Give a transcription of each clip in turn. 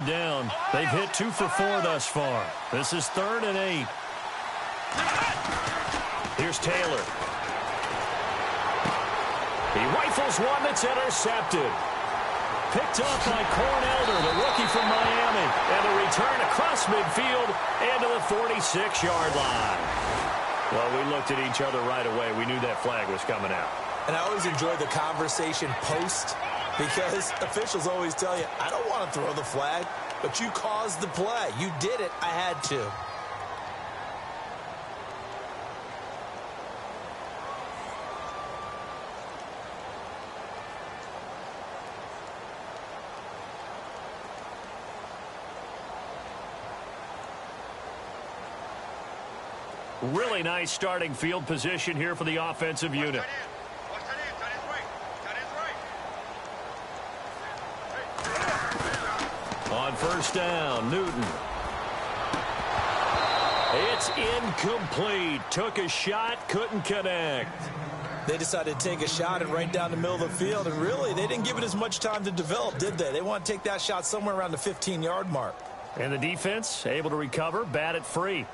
down. They've hit 2 for 4 thus far. This is 3rd and 8. Here's Taylor. He rifles one that's intercepted. Picked up by Cornelder, the rookie from Miami. And a return across midfield and to the 46-yard line. Well, we looked at each other right away. We knew that flag was coming out. And I always enjoy the conversation post, because officials always tell you, I don't want to throw the flag, but you caused the play. You did it. I had to. Really nice starting field position here for the offensive unit. On first down, Newton. It's incomplete. Took a shot, couldn't connect. They decided to take a shot and right down the middle of the field, and really, they didn't give it as much time to develop, did they? They want to take that shot somewhere around the 15-yard mark. And the defense able to recover, bat it free.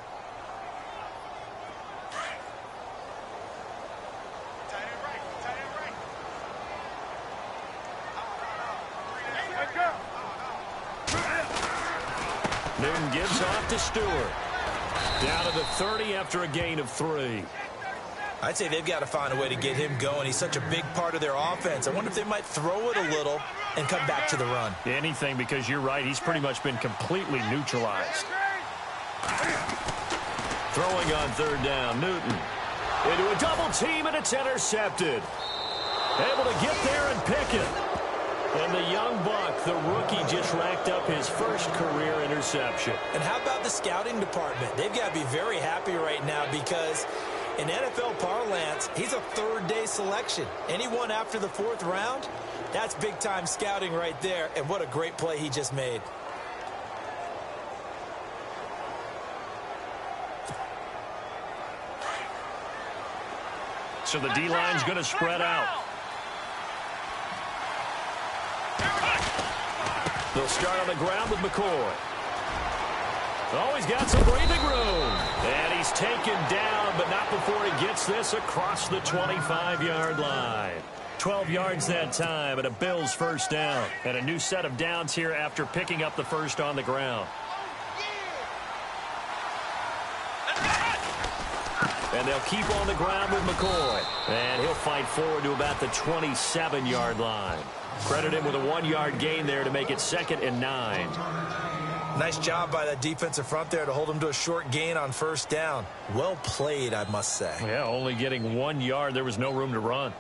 Newton gives off to Stewart. Down to the 30 after a gain of 3. I'd say they've got to find a way to get him going. He's such a big part of their offense. I wonder if they might throw it a little and come back to the run. Anything, because you're right. He's pretty much been completely neutralized. Throwing on third down, Newton. Into a double team, and it's intercepted. Able to get there and pick it. And the young buck, the rookie, just racked up his first career interception. And how about the scouting department? They've got to be very happy right now, because in NFL parlance, he's a third-day selection. Anyone after the 4th round, that's big-time scouting right there. And what a great play he just made. So the D-line's going to spread out. They'll start on the ground with McCoy. Oh, he's got some breathing room. And he's taken down, but not before he gets this across the 25-yard line. 12 yards that time, and a Bills first down. And a new set of downs here after picking up the first on the ground. And they'll keep on the ground with McCoy. And he'll fight forward to about the 27-yard line. Credit him with a 1-yard gain there to make it 2nd and 9. Nice job by that defensive front there to hold him to a short gain on first down. Well played, I must say. Yeah, only getting 1 yard. There was no room to run.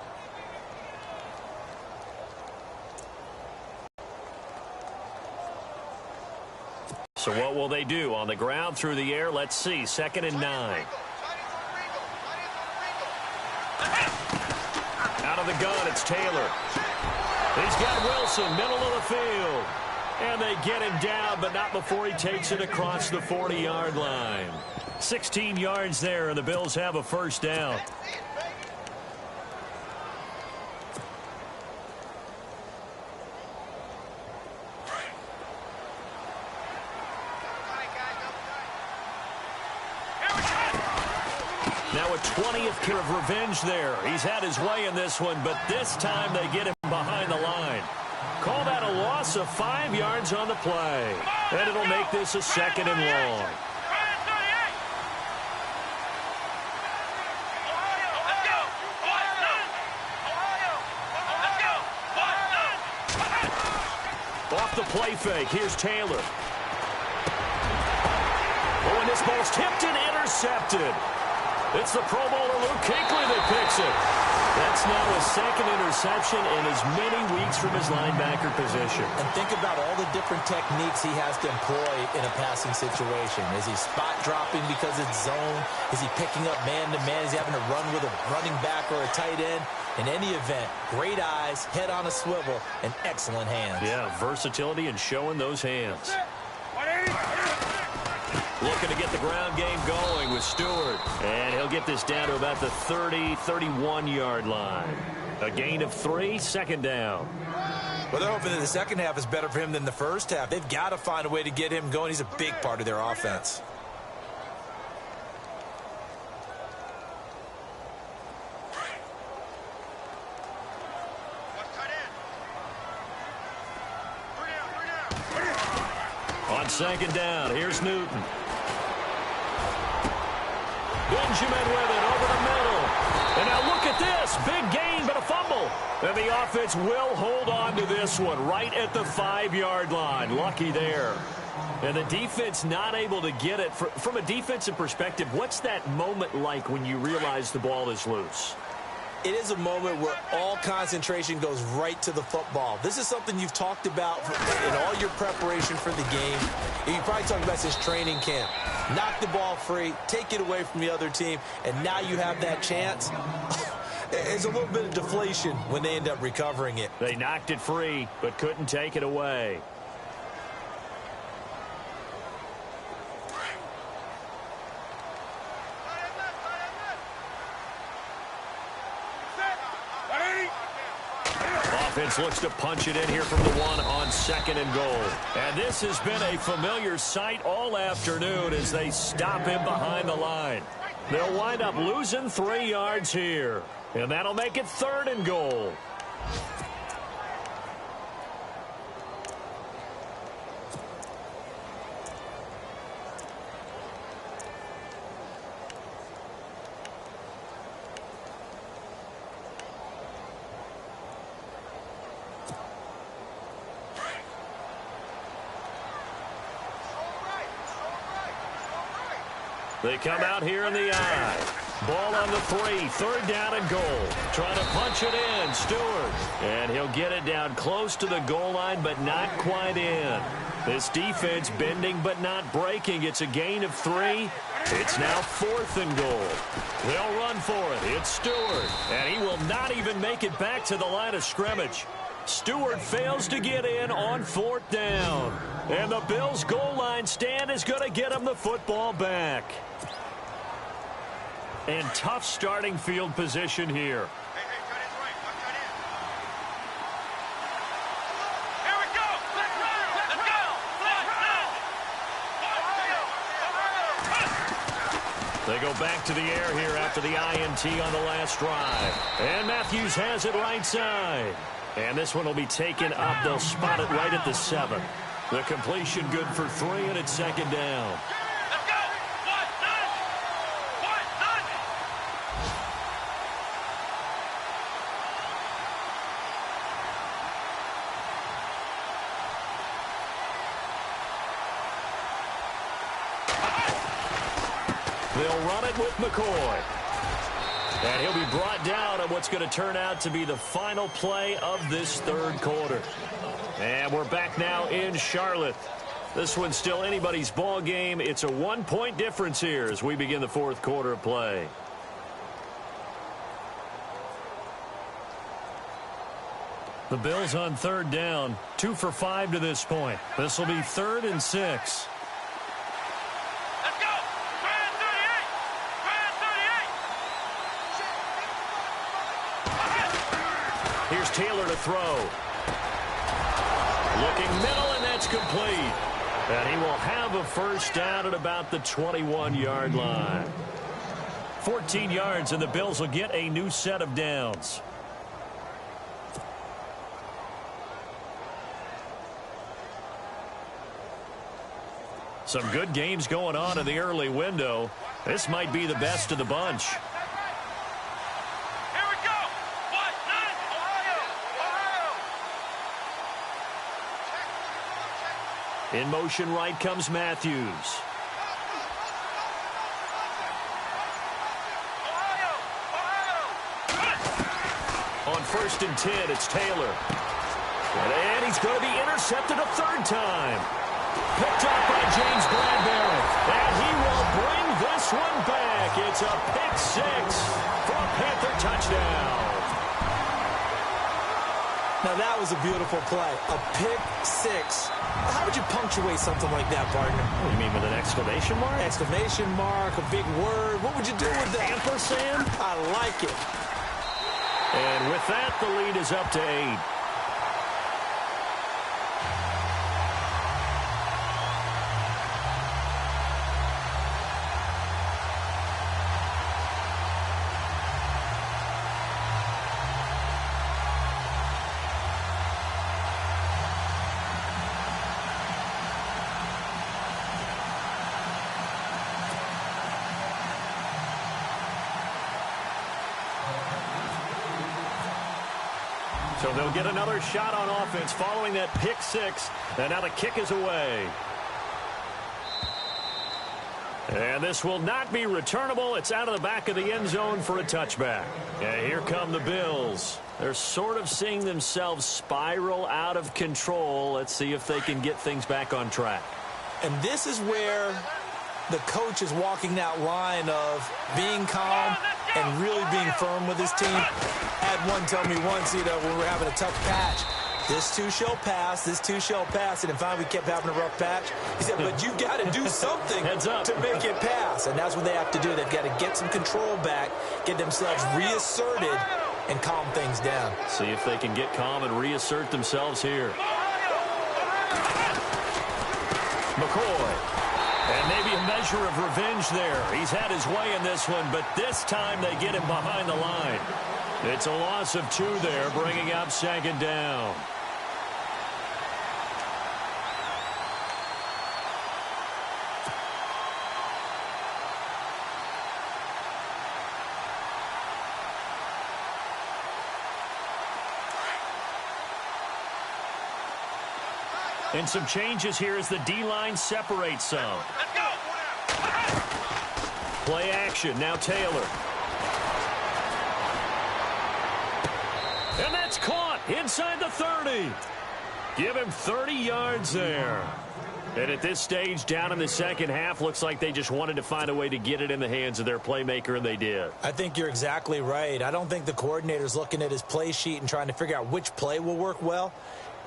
So what will they do? On the ground, through the air, let's see. 2nd and 9. Out of the gun, it's Taylor. He's got Wilson, middle of the field. And they get him down, but not before he takes it across the 40-yard line. 16 yards there, and the Bills have a first down. Now a 20th kill of revenge there. He's had his way in this one, but this time they get him behind the line. Call that a loss of 5 yards on the play. And it'll make this a 2nd and long. Off the play fake, here's Taylor. Oh, and this ball's tipped and intercepted. It's the Pro Bowler Luke Kuechly that picks it. That's now his 2nd interception in as many weeks from his linebacker position. And think about all the different techniques he has to employ in a passing situation. Is he spot dropping because it's zone? Is he picking up man-to-man? Is he having to run with a running back or a tight end? In any event, great eyes, head on a swivel, and excellent hands. Yeah, versatility and showing those hands. Looking to get the ground game going with Stewart. And he'll get this down to about the 30, 31-yard line. A gain of 3, 2nd down. Well, they're hoping that the second half is better for him than the first half. They've got to find a way to get him going. He's a big part of their offense. On second down, here's Newton. Benjamin with it over the middle. And now look at this. Big gain, but a fumble. And the offense will hold on to this one right at the 5-yard line. Lucky there. And the defense not able to get it. From a defensive perspective, what's that moment like when you realize the ball is loose? It is a moment where all concentration goes right to the football. This is something you've talked about in all your preparation for the game. You probably talked about since training camp. Knock the ball free, take it away from the other team, and now you have that chance. It's a little bit of deflation when they end up recovering it. They knocked it free, but couldn't take it away. Offense looks to punch it in here from the 1 on 2nd and goal. And this has been a familiar sight all afternoon as they stop him behind the line. They'll wind up losing 3 yards here. And that'll make it 3rd and goal. They come out here in the eye. Ball on the 3, 3rd down and goal. Trying to punch it in, Stewart. And he'll get it down close to the goal line, but not quite in. This defense bending but not breaking. It's a gain of 3. It's now 4th and goal. They'll run for it. It's Stewart. And he will not even make it back to the line of scrimmage. Stewart fails to get in on 4th down. And the Bills' goal line stand is going to get him the football back. And tough starting field position here. They go back to the air here after the INT on the last drive. And Matthews has it right side. And this one will be taken up. They'll spot it right at the 7. The completion good for 3, and it's 2nd down. Let's go! 1, 9! They'll run it with McCoy. And he'll be brought down on what's going to turn out to be the final play of this 3rd quarter. And we're back now in Charlotte. This one's still anybody's ball game. It's a 1-point difference here as we begin the 4th quarter of play. The Bills on 3rd down, 2 for 5 to this point. This will be 3rd and 6. Here's Taylor to throw. Looking middle, and that's complete. And he will have a 1st down at about the 21-yard line. 14 yards, and the Bills will get a new set of downs. Some good games going on in the early window. This might be the best of the bunch. In motion right comes Matthews. On 1st and 10, it's Taylor. And he's going to be intercepted a 3rd time. Picked up by James Bradbury. And he will bring this one back. It's a pick 6 for a Panther touchdown. Now, that was a beautiful play. A pick 6. How would you punctuate something like that, partner? What do you mean, with an exclamation mark? Exclamation mark, a big word. What would you do with that? Ampersand? I like it. And with that, the lead is up to 8. So they'll get another shot on offense following that pick six. And now the kick is away. And this will not be returnable. It's out of the back of the end zone for a touchback. And here come the Bills. They're sort of seeing themselves spiral out of control. Let's see if they can get things back on track. And this is where the coach is walking that line of being calm and really being firm with his team. Had one tell me once, when we're having a tough patch, this too shall pass, this too shall pass. And in fact, we kept having a rough patch. He said, but you've got to do something to make it pass. And that's what they have to do. They've got to get some control back, get themselves reasserted, and calm things down. See if they can get calm and reassert themselves here. McCoy. And maybe a measure of revenge there. He's had his way in this one, but this time they get him behind the line. It's a loss of 2 there, bringing up second down. And some changes here as the D-line separates some. Let's go. Play action. Now Taylor. And that's caught inside the 30. Give him 30 yards there. And at this stage, down in the second half, looks like they just wanted to find a way to get it in the hands of their playmaker, and they did. I think you're exactly right. I don't think the coordinator's looking at his play sheet and trying to figure out which play will work well.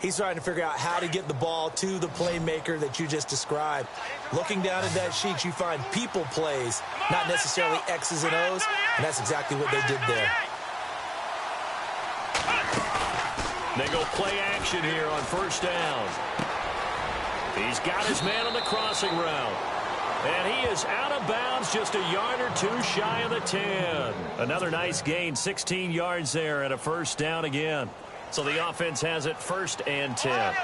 He's trying to figure out how to get the ball to the playmaker that you just described. Looking down at that sheet, you find people plays, not necessarily X's and O's, and that's exactly what they did there. They go play action here on first down. He's got his man on the crossing route. And he is out of bounds, just a yard or 2 shy of the 10. Another nice gain, 16 yards there and a first down again. So the offense has it 1st and 10.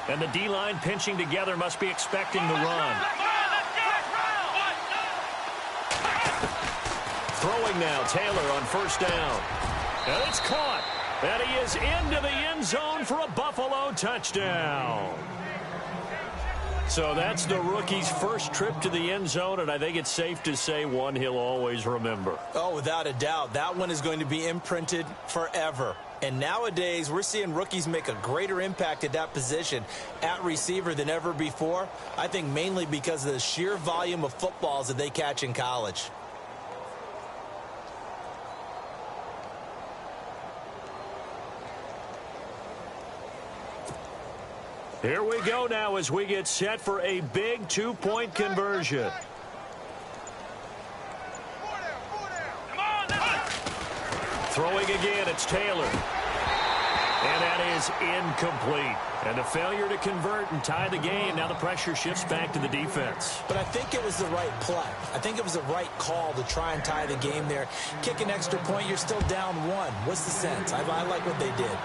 And the D-line pinching together must be expecting the run. Throwing now, Taylor on first down. And it's caught. And he is into the end zone for a Buffalo touchdown. So that's the rookie's first trip to the end zone, and I think it's safe to say one he'll always remember. Oh, without a doubt. That one is going to be imprinted forever. And nowadays, we're seeing rookies make a greater impact at that position at receiver than ever before. I think mainly because of the sheer volume of footballs that they catch in college. Here we go now as we get set for a big 2-point conversion. Throwing again, it's Taylor. And that is incomplete. And a failure to convert and tie the game. Now the pressure shifts back to the defense. But I think it was the right play. I think it was the right call to try and tie the game there. Kick an extra point, you're still down 1. What's the sense? I like what they did.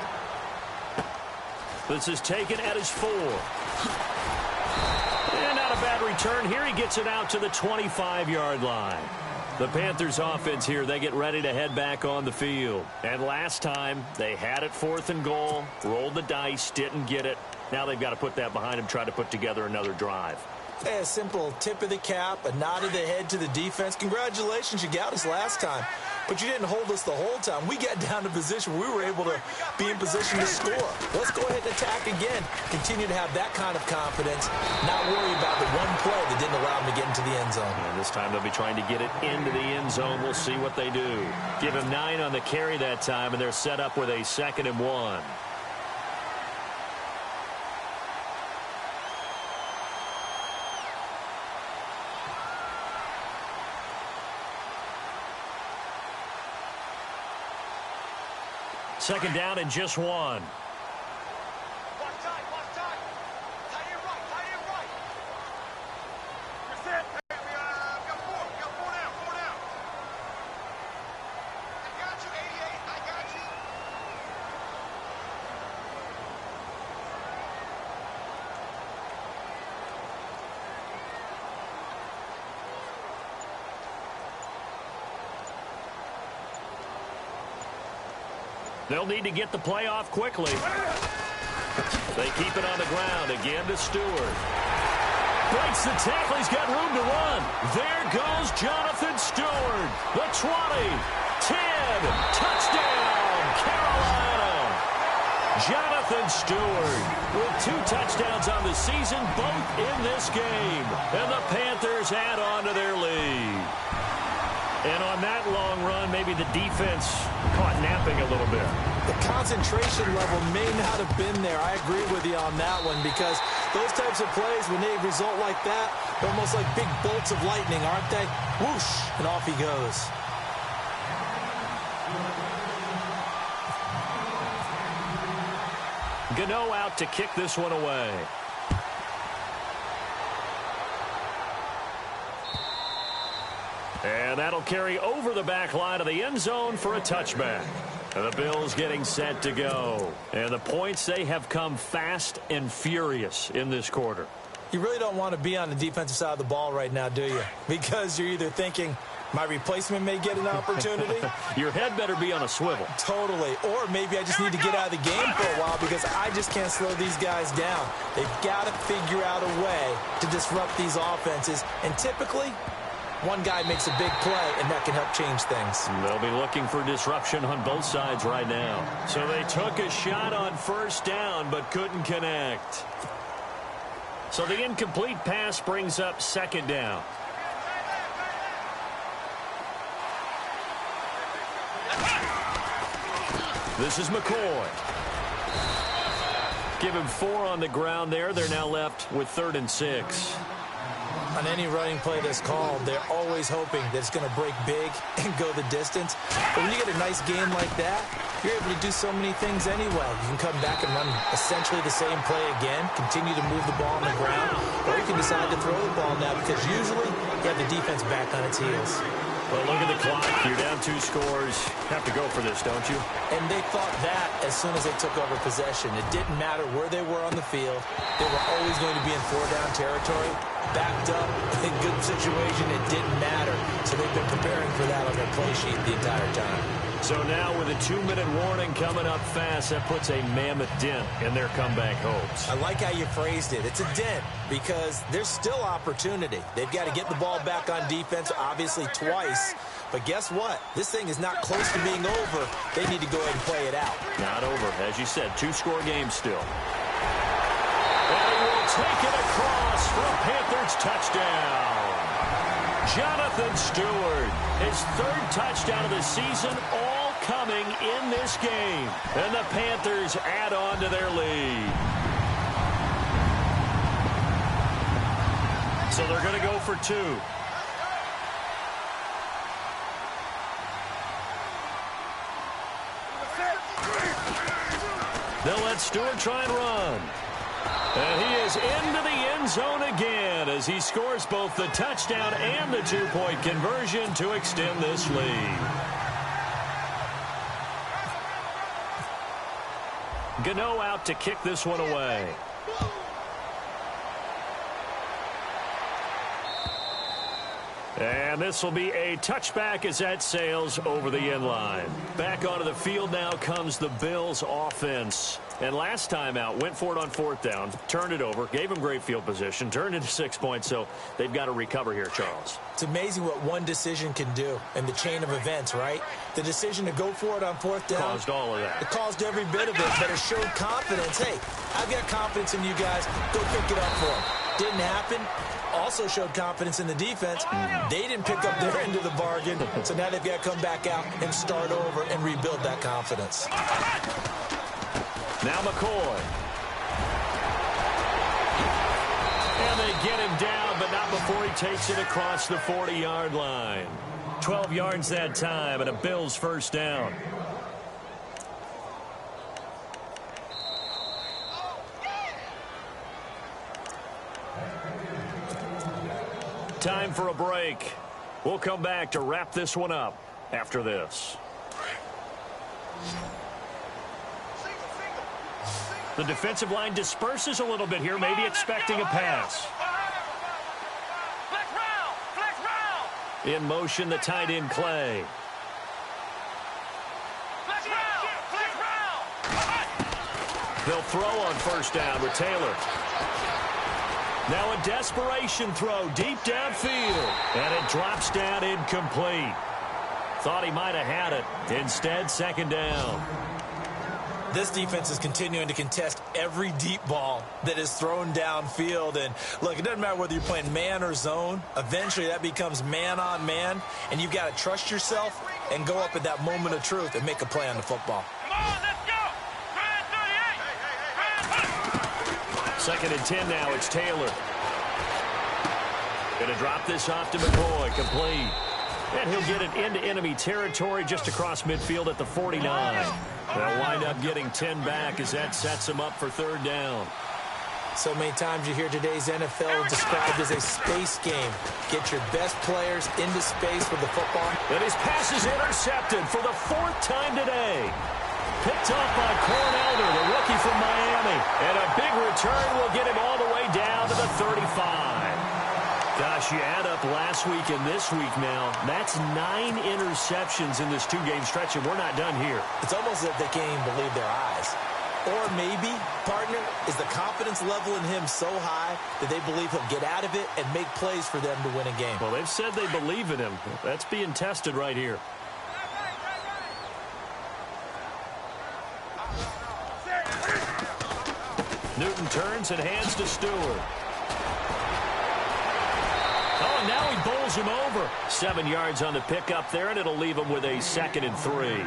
This is taken at his 4. And not a bad return. Here he gets it out to the 25-yard line. The Panthers offense here, they get ready to head back on the field. And last time, they had it 4th and goal, rolled the dice, didn't get it. Now they've got to put that behind them, try to put together another drive. Hey, a simple tip of the cap, a nod of the head to the defense. Congratulations, you got us last time. But you didn't hold us the whole time. We got down to position. We were able to be in position to score. Let's go ahead and attack again. Continue to have that kind of confidence. Not worry about the one play that didn't allow them to get into the end zone. And this time they'll be trying to get it into the end zone. We'll see what they do. Give him 9 on the carry that time, and they're set up with a 2nd and 1. Second down and just 1. They'll need to get the play off quickly. They keep it on the ground. Again to Stewart. Breaks the tackle. He's got room to run. There goes Jonathan Stewart. The 20, 10, touchdown, Carolina. Jonathan Stewart with 2 touchdowns on the season, both in this game. And the Panthers add on to their lead. And on that long run, maybe the defense caught napping a little bit. The concentration level may not have been there. I agree with you on that one because those types of plays, when they result like that, they're almost like big bolts of lightning, aren't they? Whoosh, and off he goes. Gano out to kick this one away. And that'll carry over the back line of the end zone for a touchback. And the Bills getting set to go. And the points, they have come fast and furious in this quarter. You really don't want to be on the defensive side of the ball right now, do you? Because you're either thinking, my replacement may get an opportunity. Your head better be on a swivel. Totally. Or maybe I just need to get out of the game for a while because I just can't slow these guys down. They've got to figure out a way to disrupt these offenses. And typically, one guy makes a big play, and that can help change things. They'll be looking for disruption on both sides right now. So they took a shot on first down, but couldn't connect. So the incomplete pass brings up second down. This is McCoy. Give him 4 on the ground there. They're now left with 3rd and 6. On any running play that's called, they're always hoping that it's going to break big and go the distance. But when you get a nice game like that, you're able to do so many things anyway. You can come back and run essentially the same play again, continue to move the ball on the ground, or you can decide to throw the ball now because usually you have the defense back on its heels. Well, look at the clock. You're down 2 scores. Have to go for this, don't you? And they thought that as soon as they took over possession. It didn't matter where they were on the field. They were always going to be in 4-down territory. Backed up, in good situation, it didn't matter. So they've been preparing for that on their play sheet the entire time. So now with a 2-minute warning coming up fast, that puts a mammoth dent in their comeback hopes. I like how you phrased it. It's a dent because there's still opportunity. They've got to get the ball back on defense, obviously twice. But guess what? This thing is not close to being over. They need to go ahead and play it out. Not over. As you said, 2-score game still. And he will take it across for a Panthers touchdown. Jonathan Stewart, his 3rd touchdown of the season, all coming in this game. And the Panthers add on to their lead. So they're going to go for 2. They'll let Stewart try and run. And he is into the end zone again as he scores both the touchdown and the 2-point conversion to extend this lead. Gano out to kick this one away. And this will be a touchback as that sails over the end line. Back onto the field now comes the Bills offense. And last time out, went for it on 4th down, turned it over, gave them great field position, turned into 6 points, so they've got to recover here, Charles. It's amazing what one decision can do in the chain of events, right? The decision to go for it on 4th down. Caused all of that. It caused every bit of it, but it showed confidence. Hey, I've got confidence in you guys. Go pick it up for them. Didn't happen. Also showed confidence in the defense. They didn't pick up their end of the bargain, so now they've got to come back out and start over and rebuild that confidence. Now McCoy. And they get him down, but not before he takes it across the 40-yard line. 12 yards that time, and a Bills first down. Time for a break. We'll come back to wrap this one up after this. The defensive line disperses a little bit here, maybe expecting a pass. In motion, the tight end Clay. They'll throw on first down with Taylor. Now a desperation throw deep downfield. And it drops down incomplete. Thought he might have had it. Instead, second down. This defense is continuing to contest every deep ball that is thrown downfield. And, look, it doesn't matter whether you're playing man or zone. Eventually, that becomes man on man. And you've got to trust yourself and go up at that moment of truth and make a play on the football. Come on, let's go. Second and 10 now. It's Taylor. Going to drop this off to McCoy. Complete. And he'll get it into enemy territory just across midfield at the 49. They'll wind up getting 10 back as that sets him up for third down. So many times you hear today's NFL described as a space game. Get your best players into space with the football. And his pass is intercepted for the fourth time today. Picked off by Cornelder, the rookie from Miami. And a big return will get him all the way down to the 35. Gosh, you add up last week and this week now. That's 9 interceptions in this two-game stretch, and we're not done here. It's almost as if they can't even believe their eyes. Or maybe, partner, is the confidence level in him so high that they believe he'll get out of it and make plays for them to win a game. Well, they've said they believe in him. That's being tested right here. Newton turns and hands to Stewart. Oh, and now he bowls him over. 7 yards on the pickup there, and it'll leave him with a 2nd and 3.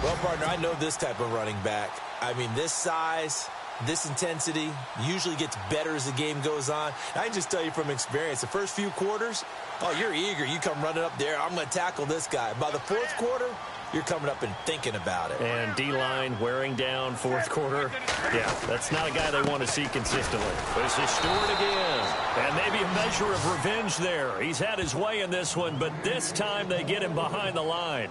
Well, partner, I know this type of running back. I mean, this size, this intensity usually gets better as the game goes on. I can just tell you from experience, the first few quarters, oh, you're eager. You come running up there. I'm going to tackle this guy. By the fourth quarter, you're coming up and thinking about it. And D-line wearing down fourth quarter. Yeah, that's not a guy they want to see consistently. This is Stewart again. And maybe a measure of revenge there. He's had his way in this one, but this time they get him behind the line.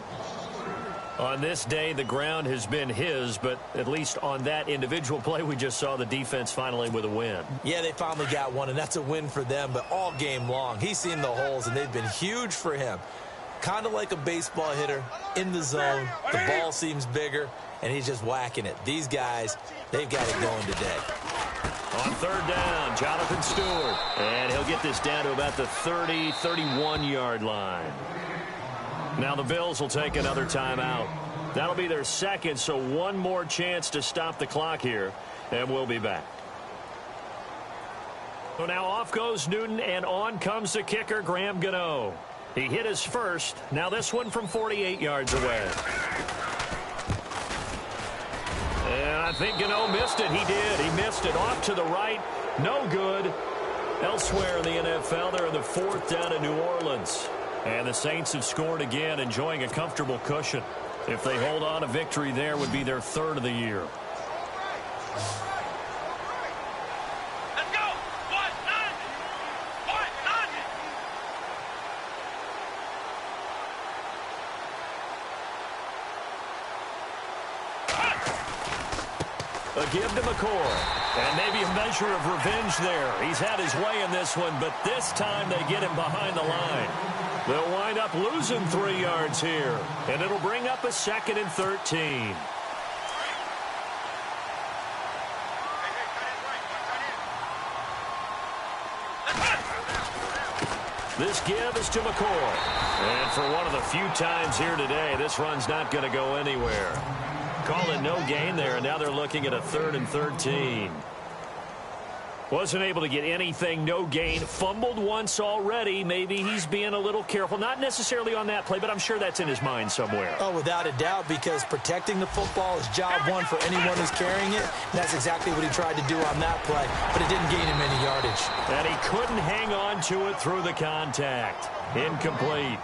On this day, the ground has been his, but at least on that individual play, we just saw the defense finally with a win. Yeah, they finally got one, and that's a win for them, but all game long, he's seen the holes, and they've been huge for him. Kind of like a baseball hitter in the zone. The ball seems bigger, and he's just whacking it. These guys, they've got it going today. On third down, Jonathan Stewart. And he'll get this down to about the 30, 31-yard line. Now the Bills will take another timeout. That'll be their second, so one more chance to stop the clock here, and we'll be back. So now off goes Newton, and on comes the kicker, Graham Gano. He hit his first. Now this one from 48 yards away. And I think Gano missed it. He did. He missed it. Off to the right. No good. Elsewhere in the NFL, they're in the 4th down in New Orleans. And the Saints have scored again, enjoying a comfortable cushion. If they hold on, a victory there would be their 3rd of the year. Let's go. 1-9. 1-9. A give to McCoy. And maybe a measure of revenge there. He's had his way in this one, but this time they get him behind the line. They'll wind up losing 3 yards here. And it'll bring up a 2nd and 13. This give is to McCoy. And for one of the few times here today, this run's not going to go anywhere. Call it no gain there, and now they're looking at a 3rd and 13. Wasn't able to get anything, no gain. Fumbled once already. Maybe he's being a little careful. Not necessarily on that play, but I'm sure that's in his mind somewhere. Oh, without a doubt, because protecting the football is job one for anyone who's carrying it. And that's exactly what he tried to do on that play, but it didn't gain him any yardage. And he couldn't hang on to it through the contact. Incomplete.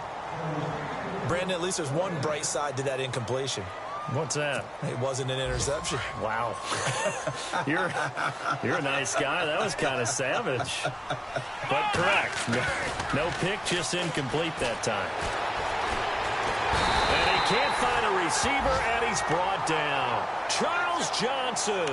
Brandon, at least there's one bright side to that incompletion. What's that? It wasn't an interception. Wow. You're a nice guy. That was kind of savage. But correct. No pick, just incomplete that time. And he can't find a receiver, and he's brought down. Charles Johnson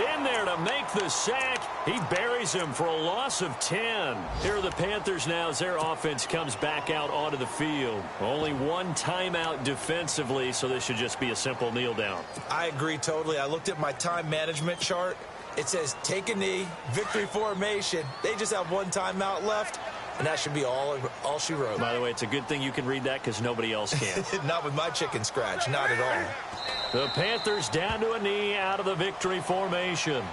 in there to make the sack. He buries him for a loss of 10. Here are the Panthers now as their offense comes back out onto the field. Only one timeout defensively, so this should just be a simple kneel down. I agree totally. I looked at my time management chart. It says take a knee, victory formation. They just have one timeout left, and that should be all she wrote. By the way, it's a good thing you can read that because nobody else can. Not with my chicken scratch, not at all. The Panthers down to a knee out of the victory formation.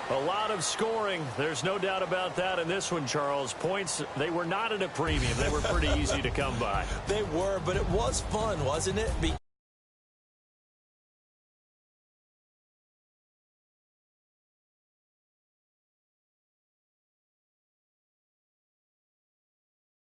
A lot of scoring. There's no doubt about that in this one, Charles. Points, they were not at a premium. They were pretty easy to come by. They were, but it was fun, wasn't it?